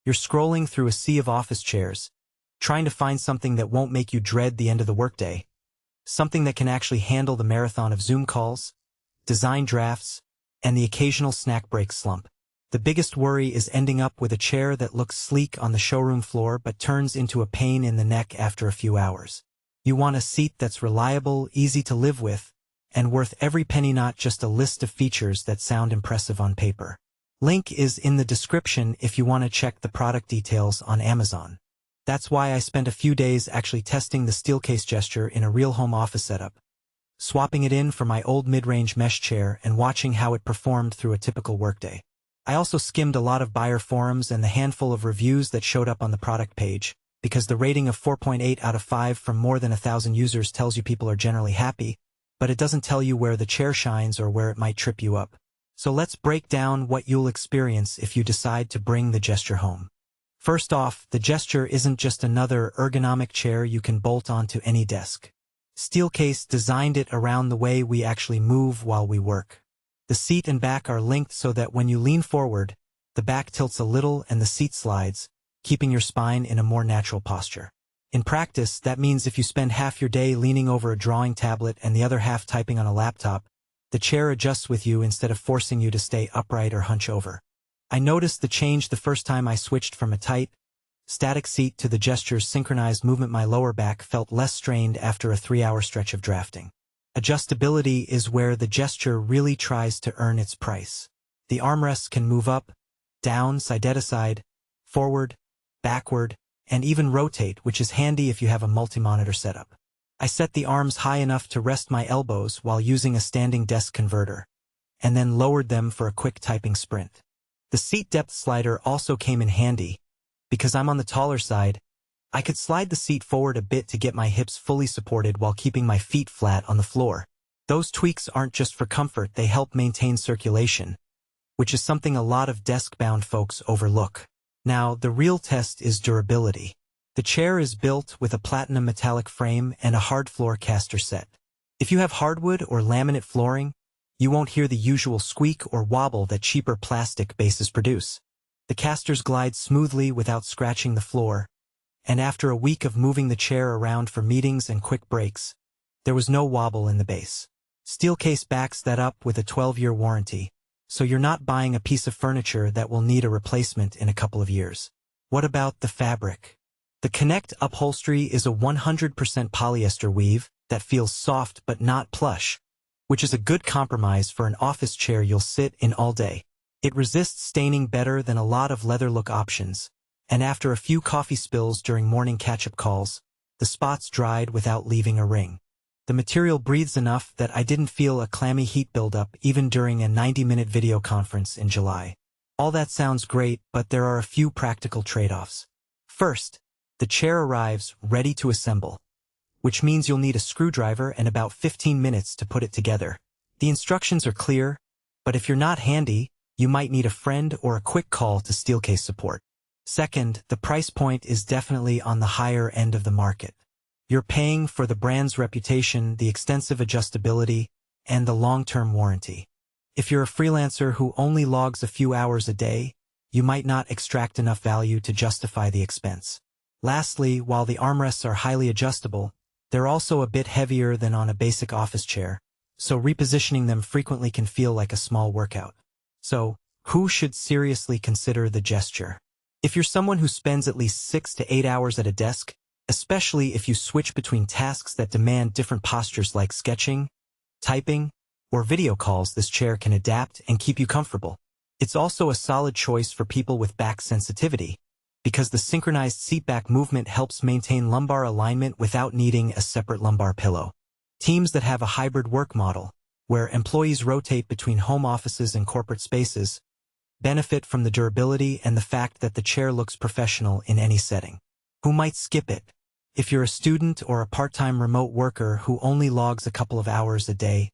You're scrolling through a sea of office chairs, trying to find something that won't make you dread the end of the workday, something that can actually handle the marathon of Zoom calls, design drafts, and the occasional snack break slump. The biggest worry is ending up with a chair that looks sleek on the showroom floor but turns into a pain in the neck after a few hours. You want a seat that's reliable, easy to live with, and worth every penny, not just a list of features that sound impressive on paper. Link is in the description if you want to check the product details on Amazon. That's why I spent a few days actually testing the Steelcase gesture in a real home office setup, swapping it in for my old mid-range mesh chair and watching how it performed through a typical workday. I also skimmed a lot of buyer forums and the handful of reviews that showed up on the product page, because the rating of 4.8 out of 5 from more than 1,000 users tells you people are generally happy, but it doesn't tell you where the chair shines or where it might trip you up. So let's break down what you'll experience if you decide to bring the gesture home. First off, the gesture isn't just another ergonomic chair you can bolt onto any desk. Steelcase designed it around the way we actually move while we work. The seat and back are linked so that when you lean forward, the back tilts a little and the seat slides, keeping your spine in a more natural posture. In practice, that means if you spend half your day leaning over a drawing tablet and the other half typing on a laptop, the chair adjusts with you instead of forcing you to stay upright or hunch over. I noticed the change the first time I switched from a tight, static seat to the gesture's synchronized movement. My lower back felt less strained after a 3-hour stretch of drafting. Adjustability is where the gesture really tries to earn its price. The armrests can move up, down, side to side, forward, backward, and even rotate, which is handy if you have a multi-monitor setup. I set the arms high enough to rest my elbows while using a standing desk converter, and then lowered them for a quick typing sprint. The seat depth slider also came in handy. Because I'm on the taller side, I could slide the seat forward a bit to get my hips fully supported while keeping my feet flat on the floor. Those tweaks aren't just for comfort, they help maintain circulation, which is something a lot of desk-bound folks overlook. Now, the real test is durability. The chair is built with a platinum metallic frame and a hard floor caster set. If you have hardwood or laminate flooring, you won't hear the usual squeak or wobble that cheaper plastic bases produce. The casters glide smoothly without scratching the floor, and after a week of moving the chair around for meetings and quick breaks, there was no wobble in the base. Steelcase backs that up with a 12-year warranty, so you're not buying a piece of furniture that will need a replacement in a couple of years. What about the fabric? The Connect upholstery is a 100% polyester weave that feels soft but not plush, which is a good compromise for an office chair you'll sit in all day. It resists staining better than a lot of leather look options, and after a few coffee spills during morning catch-up calls, the spots dried without leaving a ring. The material breathes enough that I didn't feel a clammy heat buildup even during a 90-minute video conference in July. All that sounds great, but there are a few practical trade-offs. First, the chair arrives ready to assemble, which means you'll need a screwdriver and about 15 minutes to put it together. The instructions are clear, but if you're not handy, you might need a friend or a quick call to Steelcase support. Second, the price point is definitely on the higher end of the market. You're paying for the brand's reputation, the extensive adjustability, and the long-term warranty. If you're a freelancer who only logs a few hours a day, you might not extract enough value to justify the expense. Lastly, while the armrests are highly adjustable, they're also a bit heavier than on a basic office chair, so repositioning them frequently can feel like a small workout. So, who should seriously consider the gesture? If you're someone who spends at least 6 to 8 hours at a desk, especially if you switch between tasks that demand different postures like sketching, typing, or video calls, this chair can adapt and keep you comfortable. It's also a solid choice for people with back sensitivity, because the synchronized seat back movement helps maintain lumbar alignment without needing a separate lumbar pillow. Teams that have a hybrid work model, where employees rotate between home offices and corporate spaces, benefit from the durability and the fact that the chair looks professional in any setting. Who might skip it? If you're a student or a part-time remote worker who only logs a couple of hours a day,